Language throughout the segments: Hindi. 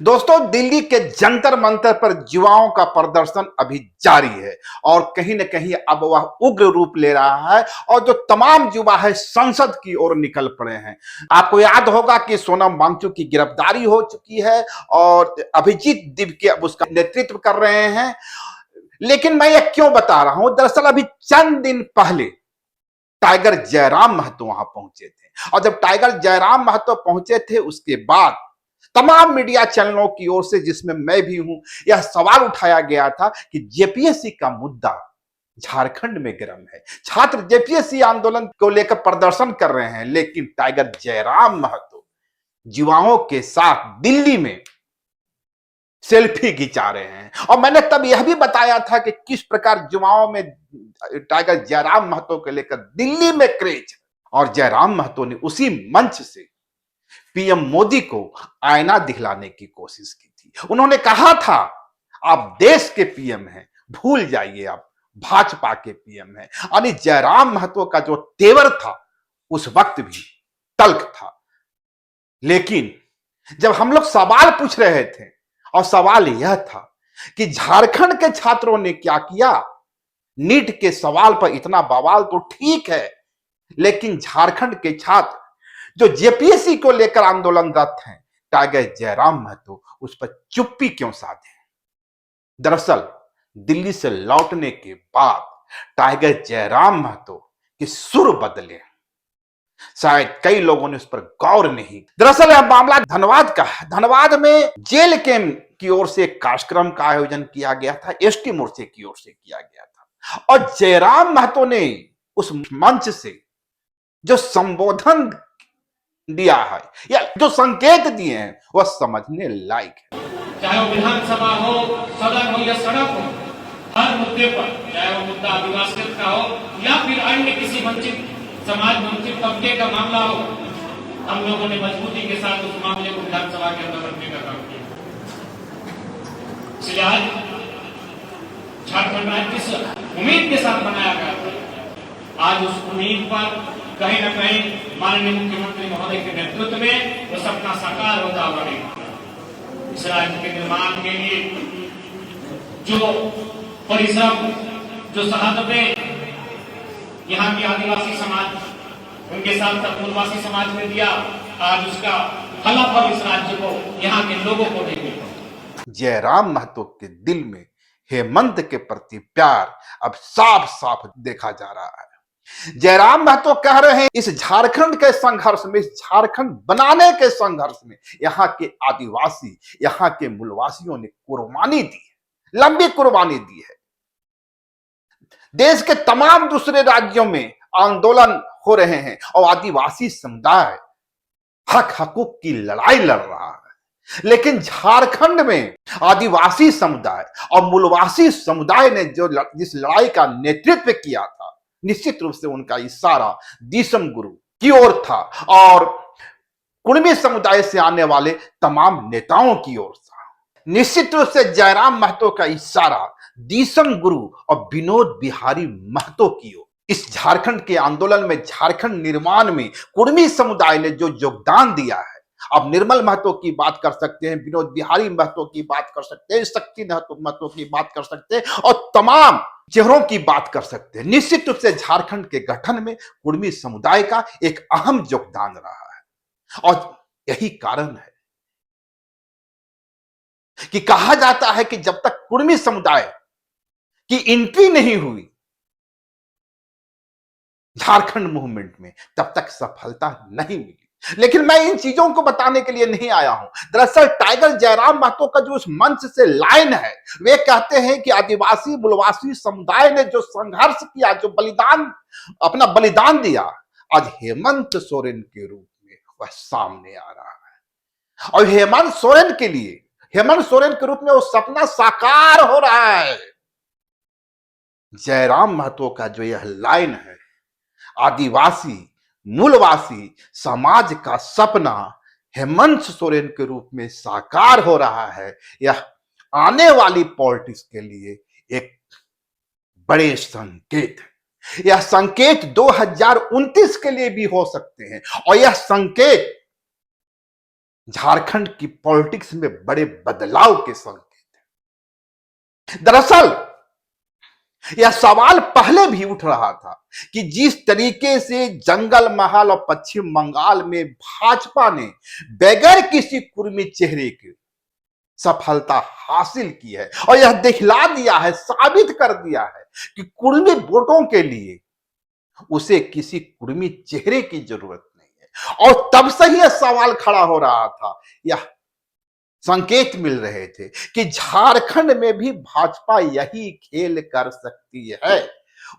दोस्तों, दिल्ली के जंतर मंतर पर युवाओं का प्रदर्शन अभी जारी है और कहीं न कहीं अब वह उग्र रूप ले रहा है और जो तमाम युवा है संसद की ओर निकल पड़े हैं। आपको याद होगा कि सोनम वांगचुक की गिरफ्तारी हो चुकी है और अभिजीत दिव्य अब उसका नेतृत्व कर रहे हैं। लेकिन मैं ये क्यों बता रहा हूं, दरअसल अभी चंद दिन पहले टाइगर जयराम महतो वहां पहुंचे थे और जब टाइगर जयराम महतो पहुंचे थे उसके बाद तमाम मीडिया चैनलों की ओर से, जिसमें मैं भी हूं, यह सवाल उठाया गया था कि जेपीएससी का मुद्दा झारखंड में गर्म है। छात्र जेपीएससी आंदोलन को लेकर प्रदर्शन कर रहे हैं, लेकिन टाइगर जयराम महतो युवाओं के साथ दिल्ली में सेल्फी खिंचा रहे हैं। और मैंने तब यह भी बताया था कि किस प्रकार युवाओं में टाइगर जयराम महतो को लेकर दिल्ली में क्रेज। और जयराम महतो ने उसी मंच से पीएम मोदी को आईना दिखलाने की कोशिश की थी। उन्होंने कहा था, आप देश के पीएम हैं, भूल जाइए, आप भाजपा के पीएम हैं। यानी जयराम महतो का जो तेवर था उस वक्त भी तल्ख था। लेकिन जब हम लोग सवाल पूछ रहे थे और सवाल यह था कि झारखंड के छात्रों ने क्या किया, नीट के सवाल पर इतना बवाल तो ठीक है, लेकिन झारखंड के छात्र जो जेपीएससी को लेकर आंदोलनरत हैं, टाइगर जयराम महतो उस पर चुप्पी क्यों साधे। दरअसल दिल्ली से लौटने के बाद टाइगर जयराम महतो के सुर बदले, शायद कई लोगों ने उस पर गौर नहीं। दरअसल यह मामला धनबाद का है। धनबाद में जेल कैंप की ओर से एक कार्यक्रम का आयोजन किया गया था, एसटी मोर्चे की ओर से किया गया था और जयराम महतो ने उस मंच से जो संबोधन दिया है या जो संकेत दिए हैं वह समझने लायक है। चाहे वो विधानसभा हो, सदन हो या सड़क हो, हर मुद्दे पर, चाहे वो मुद्दा आदिवासियों का हो या फिर अन्य किसी वंचित समाज, वंचित तबके का मामला हो, हम लोगों ने मजबूती के साथ उस मामले को विधानसभा के अंदर रखने का काम किया। इसलिए आज झारखंड राज्य किस उम्मीद के साथ बनाया गया था, आज उस उम्मीद पर कहीं न कहीं माननीय मुख्यमंत्री महोदय के नेतृत्व में वो सपना साकार होता हुआ नहीं। इस राज्य के निर्माण के लिए जो परिश्रम, जो शहादतें यहाँ की आदिवासी समाज, उनके साथ साथ मूलवासी समाज ने दिया, आज उसका फलाफल इस राज्य को, यहाँ के लोगों को नहीं मिला। जयराम महतो के दिल में हेमंत के प्रति प्यार अब साफ साफ देखा जा रहा है। जयराम महतो कह रहे हैं, इस झारखंड के संघर्ष में, इस झारखंड बनाने के संघर्ष में यहाँ के आदिवासी, यहाँ के मूलवासियों ने कुर्बानी दी है, लंबी कुर्बानी दी है। देश के तमाम दूसरे राज्यों में आंदोलन हो रहे हैं और आदिवासी समुदाय हक हकूक की लड़ाई लड़ रहा है, लेकिन झारखंड में आदिवासी समुदाय और मूलवासी समुदाय ने जो जिस लड़ाई का नेतृत्व किया था, निश्चित रूप से उनका इशारा दिसम गुरु की ओर था और कुर्मी समुदाय से आने वाले तमाम नेताओं की ओर था। निश्चित रूप से जयराम महतो का इशारा दिसम गुरु और विनोद बिहारी महतो की ओर। इस झारखंड के आंदोलन में, झारखंड निर्माण में कुर्मी समुदाय ने जो योगदान दिया है, अब निर्मल महतो की बात कर सकते हैं, विनोद बिहारी महतो की बात कर सकते हैं, शक्ति महतो की बात कर सकते हैं और तमाम चेहरों की बात कर सकते हैं। निश्चित रूप से झारखंड के गठन में कुर्मी समुदाय का एक अहम योगदान रहा है और यही कारण है कि कहा जाता है कि जब तक कुर्मी समुदाय की एंट्री नहीं हुई झारखंड मूवमेंट में, तब तक सफलता नहीं मिली। लेकिन मैं इन चीजों को बताने के लिए नहीं आया हूं। दरअसल टाइगर जयराम महतो का जो उस मंच से लाइन है, वे कहते हैं कि आदिवासी मूलवासी समुदाय ने जो संघर्ष किया, जो बलिदान, अपना बलिदान दिया, आज हेमंत सोरेन के रूप में वह सामने आ रहा है और हेमंत सोरेन के लिए, हेमंत सोरेन के रूप में वो सपना साकार हो रहा है। जयराम महतो का जो यह लाइन है, आदिवासी मूलवासी समाज का सपना हेमंत सोरेन के रूप में साकार हो रहा है, यह आने वाली पॉलिटिक्स के लिए एक बड़े संकेत है। यह संकेत 2029 के लिए भी हो सकते हैं और यह संकेत झारखंड की पॉलिटिक्स में बड़े बदलाव के संकेत हैं। दरअसल यह सवाल पहले भी उठ रहा था कि जिस तरीके से जंगल महल और पश्चिम बंगाल में भाजपा ने बगैर किसी कुर्मी चेहरे के सफलता हासिल की है और यह दिखला दिया है, साबित कर दिया है कि कुर्मी वोटों के लिए उसे किसी कुर्मी चेहरे की जरूरत नहीं है। और तब से ही यह सवाल खड़ा हो रहा था, यह संकेत मिल रहे थे कि झारखंड में भी भाजपा यही खेल कर सकती है।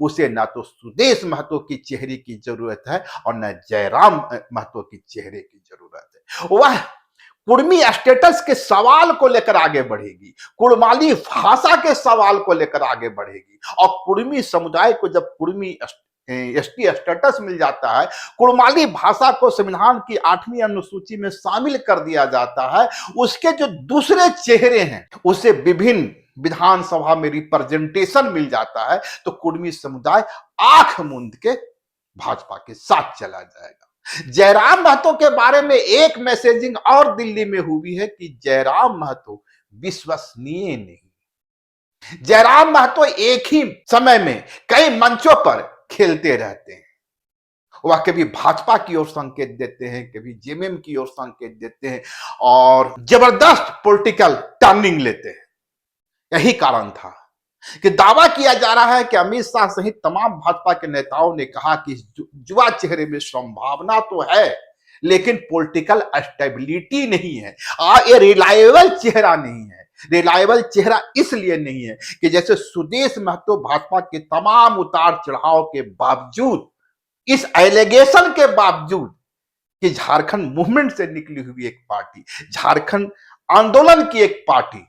उसे ना तो सुदेश महतो की चेहरे की जरूरत है और न जयराम महतो की चेहरे की जरूरत है। वह कुर्मी स्टेटस के सवाल को लेकर आगे बढ़ेगी, कुड़माली भाषा के सवाल को लेकर आगे बढ़ेगी और कुर्मी समुदाय को जब कुर्मी एसटी स्टेटस मिल जाता है, कुड़माली भाषा को संविधान की 8वीं अनुसूची में शामिल कर दिया जाता है, उसके जो दूसरे चेहरे हैं उसे विभिन्न विधानसभा में रिप्रेजेंटेशन मिल जाता है, तो कुर्मी समुदाय आंख मूंद के भाजपा के साथ चला जाएगा। जयराम महतो के बारे में एक मैसेजिंग और दिल्ली में हुई है कि जयराम महतो विश्वसनीय नहीं। जयराम महतो एक ही समय में कई मंचों पर खेलते रहते हैं। वह कभी भाजपा की ओर संकेत देते हैं, कभी जेएमएम की ओर संकेत देते हैं और जबरदस्त पॉलिटिकल टर्निंग लेते हैं। यही कारण था कि दावा किया जा रहा है कि अमित शाह सहित तमाम भाजपा के नेताओं ने कहा कि युवा चेहरे में संभावना तो है लेकिन पॉलिटिकल स्टेबिलिटी नहीं है, ये रिलायबल चेहरा नहीं है। रिलायबल चेहरा इसलिए नहीं है कि जैसे सुदेश महतो भाजपा के तमाम उतार चढ़ाव के बावजूद, इस एलिगेशन के बावजूद कि झारखंड मूवमेंट से निकली हुई एक पार्टी, झारखंड आंदोलन की एक पार्टी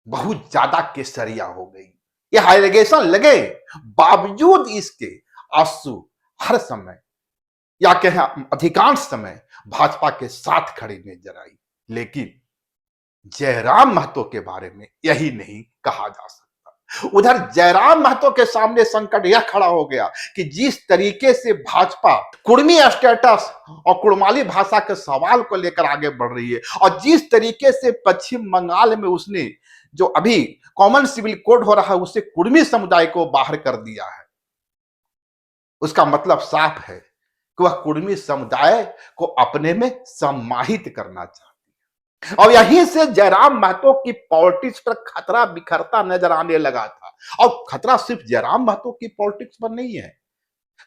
बहुत ज्यादा केसरिया हो गई, यह एलिगेशन लगे, बावजूद इसके आंसू हर समय या कहें अधिकांश समय भाजपा के साथ खड़ी नजर आई। लेकिन जयराम महतो के बारे में यही नहीं कहा जा सकता। उधर जयराम महतो के सामने संकट यह खड़ा हो गया कि जिस तरीके से भाजपा कुर्मी स्टेटस और कुड़माली भाषा के सवाल को लेकर आगे बढ़ रही है और जिस तरीके से पश्चिम बंगाल में उसने जो अभी कॉमन सिविल कोड हो रहा है उससे कुर्मी समुदाय को बाहर कर दिया है, उसका मतलब साफ है कि वह कुर्मी समुदाय को अपने में समाहित करना चाहती है। और यहीं से जयराम महतो की पॉलिटिक्स पर खतरा बिखरता नजर आने लगा था। और खतरा सिर्फ जयराम महतो की पॉलिटिक्स पर नहीं है,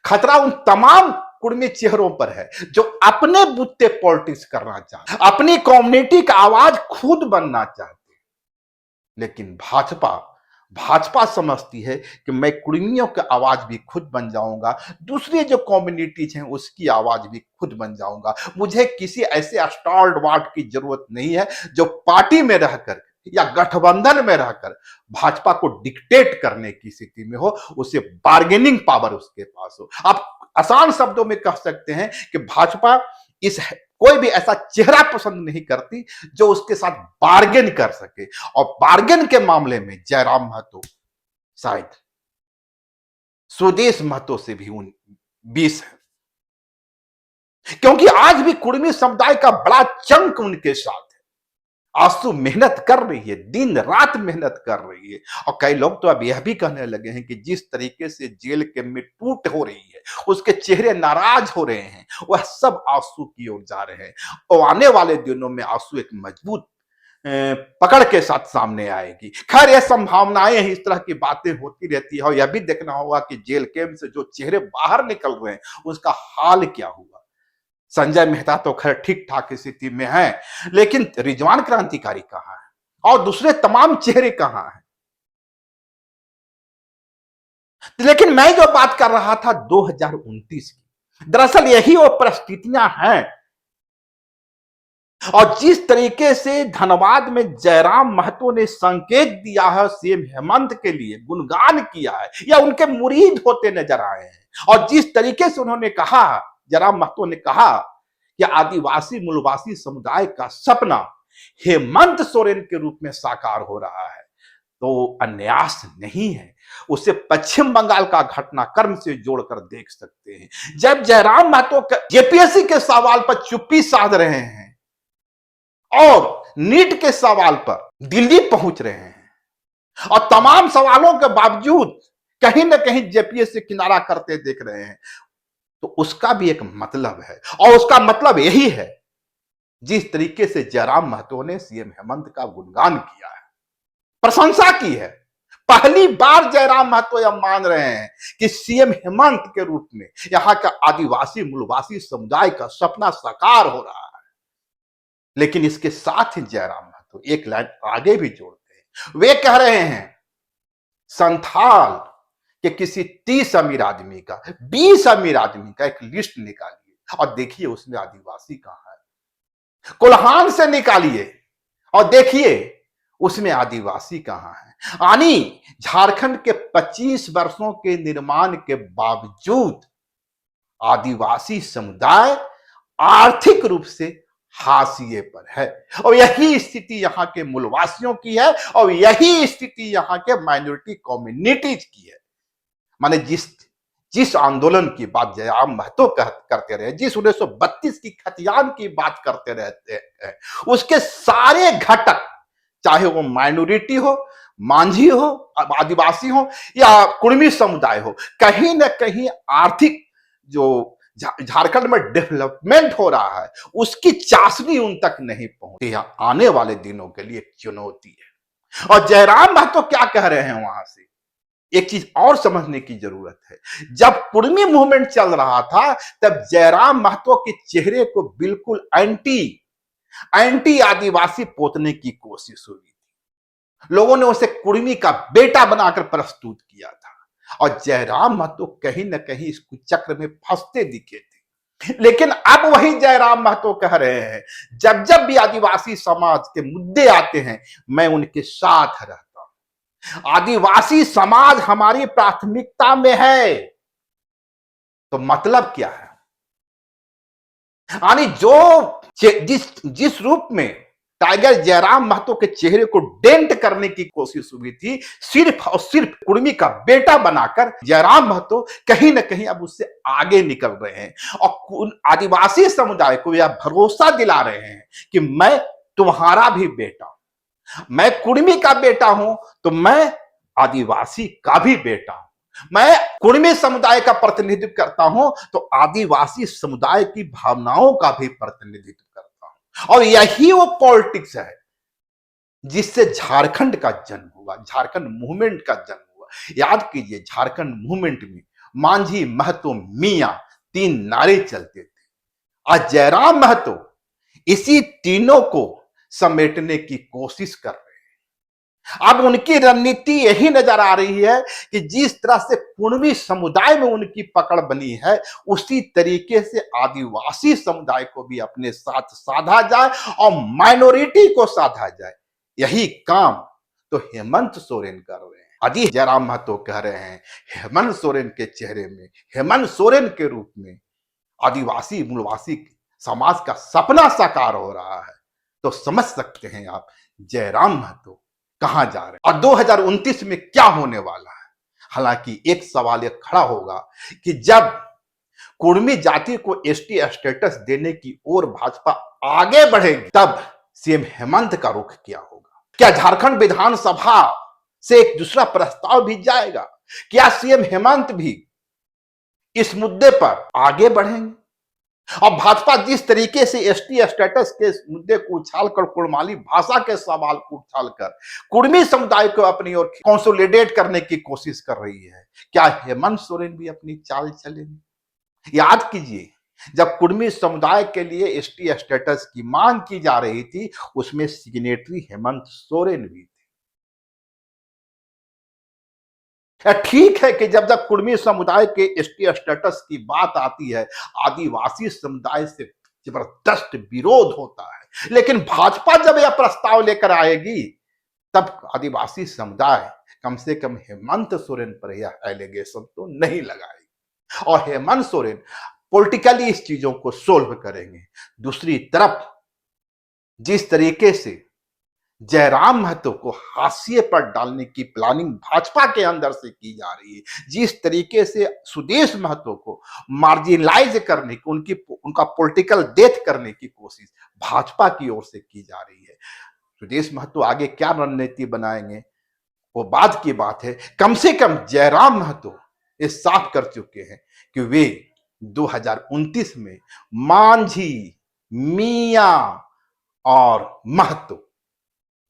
खतरा उन तमाम कुर्मी चेहरों पर है जो अपने बुत्ते पॉलिटिक्स करना चाहते, अपनी कम्युनिटी का आवाज खुद बनना चाहते। लेकिन भाजपा समझती है कि मैं कुर्मियों की आवाज भी खुद बन जाऊंगा, दूसरी जो कम्युनिटीज हैं उसकी आवाज भी खुद बन जाऊंगा। मुझे किसी ऐसे स्टालवार्ट की जरूरत नहीं है जो पार्टी में रहकर या गठबंधन में रहकर भाजपा को डिक्टेट करने की स्थिति में हो, उसे बार्गेनिंग पावर उसके पास हो। आप आसान शब्दों में कह सकते हैं कि भाजपा इस कोई भी ऐसा चेहरा पसंद नहीं करती जो उसके साथ बार्गेन कर सके, और बार्गेन के मामले में जयराम महतो शायद सुदेश महतो से भी 20 है, क्योंकि आज भी कुर्मी समुदाय का बड़ा चंक उनके साथ है। आंसू मेहनत कर रही है, दिन रात मेहनत कर रही है। और कई लोग तो अब यह भी कहने लगे हैं कि जिस तरीके से जेल के में टूट हो रही है, उसके चेहरे नाराज हो रहे हैं, वह सब आंसू की ओर जा रहे हैं और आने वाले दिनों में आंसू एक मजबूत पकड़ के साथ सामने आएगी। खैर, यह संभावनाएं हैं, इस तरह की बातें होती रहती है और यह भी देखना होगा कि जेल कैंप से जो चेहरे बाहर निकल रहे हैं उसका हाल क्या हुआ। संजय मेहता तो खैर ठीक ठाक स्थिति में है, लेकिन रिजवान क्रांतिकारी कहां है और दूसरे तमाम चेहरे कहां हैं। लेकिन मैं जो बात कर रहा था 2029 की, दरअसल यही वो परिस्थितियां हैं। और जिस तरीके से धनबाद में जयराम महतो ने संकेत दिया है, सीएम हेमंत के लिए गुणगान किया है या उनके मुरीद होते नजर आए हैं, और जिस तरीके से उन्होंने कहा, जयराम महतो ने कहा कि आदिवासी मूलवासी समुदाय का सपना हेमंत सोरेन के रूप में साकार हो रहा है, तो अन्यास नहीं है। उसे पश्चिम बंगाल का घटनाक्रम से जोड़कर देख सकते हैं। जब जयराम महतो जेपीएससी के सवाल पर चुप्पी साध रहे हैं और नीट के सवाल पर दिल्ली पहुंच रहे हैं और तमाम सवालों के बावजूद कहीं ना कहीं जेपीएस से किनारा करते देख रहे हैं, तो उसका भी एक मतलब है। और उसका मतलब यही है, जिस तरीके से जयराम महतो ने सीएम हेमंत का गुणगान किया है, प्रशंसा की है। पहली बार जयराम महतो यह मान रहे हैं कि सीएम हेमंत के रूप में यहां का आदिवासी मूलवासी समुदाय का सपना साकार हो रहा है। लेकिन इसके साथ ही जयराम महतो एक लाइन आगे भी जोड़ते हैं। वे कह रहे हैं संथाल के किसी 30 अमीर आदमी का, 20 अमीर आदमी का एक लिस्ट निकालिए और देखिए उसमें आदिवासी कहां है। कोल्हान से निकालिए और देखिए उसमें आदिवासी कहां है। यानी झारखंड के 25 वर्षों के निर्माण के बावजूद आदिवासी समुदाय आर्थिक रूप से हाशिए पर है। और यही स्थिति यहां के मूलवासियों की है और यही स्थिति यहां के माइनॉरिटी कम्युनिटीज की है। माने जिस आंदोलन की बात जयराम महतो करते रहे, जिस 1932 की खतियान की बात करते रहते हैं, उसके सारे घटक, चाहे वो माइनॉरिटी हो, मांझी हो, आदिवासी हो या कुर्मी समुदाय हो, कहीं ना कहीं आर्थिक जो झारखंड में डेवलपमेंट हो रहा है उसकी चाशनी उन तक नहीं पहुंची। यह आने वाले दिनों के लिए एक चुनौती है। और जयराम महतो क्या कह रहे हैं वहां से, एक चीज और समझने की जरूरत है। जब कुर्मी मूवमेंट चल रहा था तब जयराम महतो के चेहरे को बिल्कुल एंटी आदिवासी पोतने की कोशिश हुई थी। लोगों ने उसे कुर्मी का बेटा बनाकर प्रस्तुत किया था और जयराम महतो कहीं ना कहीं इस चक्र में फंसते दिखे थे। लेकिन अब वही जयराम महतो कह रहे हैं जब जब भी आदिवासी समाज के मुद्दे आते हैं मैं उनके साथ रहता हूं, आदिवासी समाज हमारी प्राथमिकता में है। तो मतलब क्या है, यानी जिस रूप में टाइगर जयराम महतो के चेहरे को डेंट करने की कोशिश हुई थी, सिर्फ और सिर्फ कुर्मी का बेटा बनाकर जयराम महतो कहीं ना कहीं अब उससे आगे निकल रहे हैं और आदिवासी समुदाय को यह भरोसा दिला रहे हैं कि मैं तुम्हारा भी बेटा हूं, मैं कुर्मी का बेटा हूं तो मैं आदिवासी का भी बेटा हूं, मैं कुर्मी समुदाय का प्रतिनिधित्व करता हूं तो आदिवासी समुदाय की भावनाओं का भी प्रतिनिधित्व करता हूं। और यही वो पॉलिटिक्स है जिससे झारखंड का जन्म हुआ, झारखंड मूवमेंट का जन्म हुआ। याद कीजिए झारखंड मूवमेंट में मांझी, महतो, मियां 3 नारे चलते थे। आज जयराम महतो इसी तीनों को समेटने की कोशिश कर रहे हैं। अब उनकी रणनीति यही नजर आ रही है कि जिस तरह से कुर्मी समुदाय में उनकी पकड़ बनी है उसी तरीके से आदिवासी समुदाय को भी अपने साथ साधा जाए और माइनॉरिटी को साधा जाए। यही काम तो हेमंत सोरेन कर रहे हैं। आदि जयराम महतो कह रहे हैं हेमंत सोरेन के चेहरे में, हेमंत सोरेन के रूप में आदिवासी मूलवासी समाज का सपना साकार हो रहा है। तो समझ सकते हैं आप जयराम महतो कहां जा रहे हैं और 2029 में क्या होने वाला है। हालांकि एक सवाल यह खड़ा होगा कि जब कुर्मी जाति को एसटी स्टेटस देने की ओर भाजपा आगे बढ़ेगी तब सीएम हेमंत का रुख क्या होगा। क्या झारखंड विधानसभा से एक दूसरा प्रस्ताव भी जाएगा? क्या सीएम हेमंत भी इस मुद्दे पर आगे बढ़ेंगे? और भाजपा जिस तरीके से एसटी स्टेटस के मुद्दे को उछालकर कुड़माली भाषा के सवाल को उछालकर कुर्मी समुदाय को अपनी ओर कंसोलिडेट करने की कोशिश कर रही है, क्या हेमंत सोरेन भी अपनी चाल चलेंगे? याद कीजिए जब कुर्मी समुदाय के लिए एसटी स्टेटस की मांग की जा रही थी उसमें सिग्नेटरी हेमंत सोरेन भी थे। ठीक है कि जब जब कुर्मी समुदाय के एसटी स्टेटस की बात आती है आदिवासी समुदाय से जबरदस्त विरोध होता है, लेकिन भाजपा जब यह प्रस्ताव लेकर आएगी तब आदिवासी समुदाय कम से कम हेमंत सोरेन पर यह एलिगेशन तो नहीं लगाएगी और हेमंत सोरेन पॉलिटिकली इस चीजों को सोल्व करेंगे। दूसरी तरफ जिस तरीके से जयराम महतो को हाशिए पर डालने की प्लानिंग भाजपा के अंदर से की जा रही है। जिस तरीके से सुदेश महतो को मार्जिनलाइज करने की, उनका पॉलिटिकल डेथ करने की कोशिश भाजपा की ओर से की जा रही है। सुदेश महतो आगे क्या रणनीति बनाएंगे वो बाद की बात है। कम से कम जयराम महतो ये साफ कर चुके हैं कि वे 2029 में मांझी, मियां और महतो,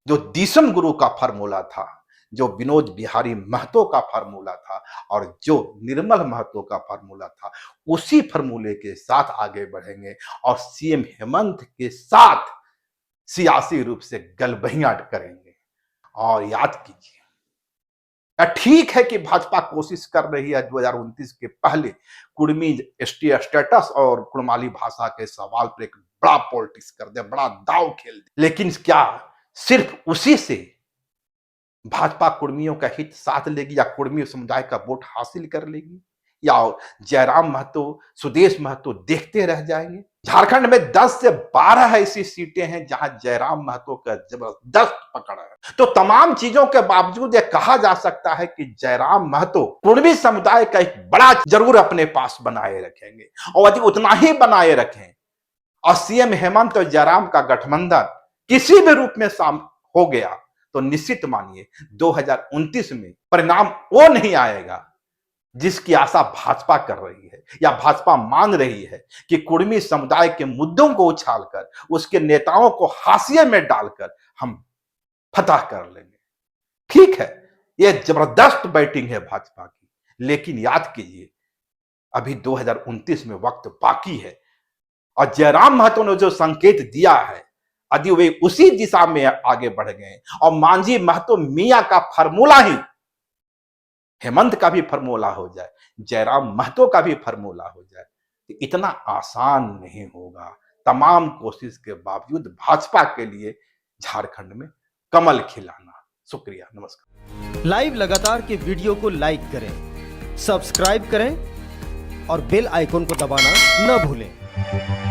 जो दिसम गुरु का फार्मूला था, जो विनोद बिहारी महतो का फार्मूला था और जो निर्मल महतो का फार्मूला था, उसी फार्मूले के साथ आगे बढ़ेंगे और सीएम हेमंत के साथ सियासी रूप से गलबहियां करेंगे। और याद कीजिए, ठीक है कि भाजपा कोशिश कर रही है 2029 के पहले कुर्मी स्टेटस और कुड़माली भाषा के सवाल पर एक बड़ा पॉलिटिक्स कर दे, बड़ा दाव खेल दे, लेकिन क्या सिर्फ उसी से भाजपा कुर्मियों का हित साथ लेगी या कुर्मी समुदाय का वोट हासिल कर लेगी, या जयराम महतो, सुदेश महतो देखते रह जाएंगे? झारखंड में 10 से 12 ऐसी सीटें हैं जहां जयराम महतो का जबरदस्त पकड़ है। तो तमाम चीजों के बावजूद यह कहा जा सकता है कि जयराम महतो कुर्मी समुदाय का एक बड़ा जरूर अपने पास बनाए रखेंगे, और यदि उतना ही बनाए रखें और सीएम हेमंत और जयराम का गठबंधन किसी भी रूप में हो गया तो निश्चित मानिए 2029 में परिणाम वो नहीं आएगा जिसकी आशा भाजपा कर रही है या भाजपा मान रही है कि कुर्मी समुदाय के मुद्दों को उछालकर उसके नेताओं को हाशिए में डालकर हम फतह कर लेंगे। ठीक है, यह जबरदस्त बैटिंग है भाजपा की, लेकिन याद कीजिए अभी 2029 में वक्त बाकी है और जयराम महतो ने जो संकेत दिया है यदि वे उसी दिशा में आगे बढ़ गए और मांझी, महतो, मियां का फार्मूला ही हेमंत का भी फार्मूला हो जाए, जयराम महतो का भी फार्मूला हो जाए, तो इतना आसान नहीं होगा। तमाम कोशिश के बावजूद भाजपा के लिए झारखंड में कमल खिलाना। शुक्रिया, नमस्कार। लाइव लगातार के वीडियो को लाइक करें, सब्सक्राइब करें और बेल आइकन को दबाना न भूलें।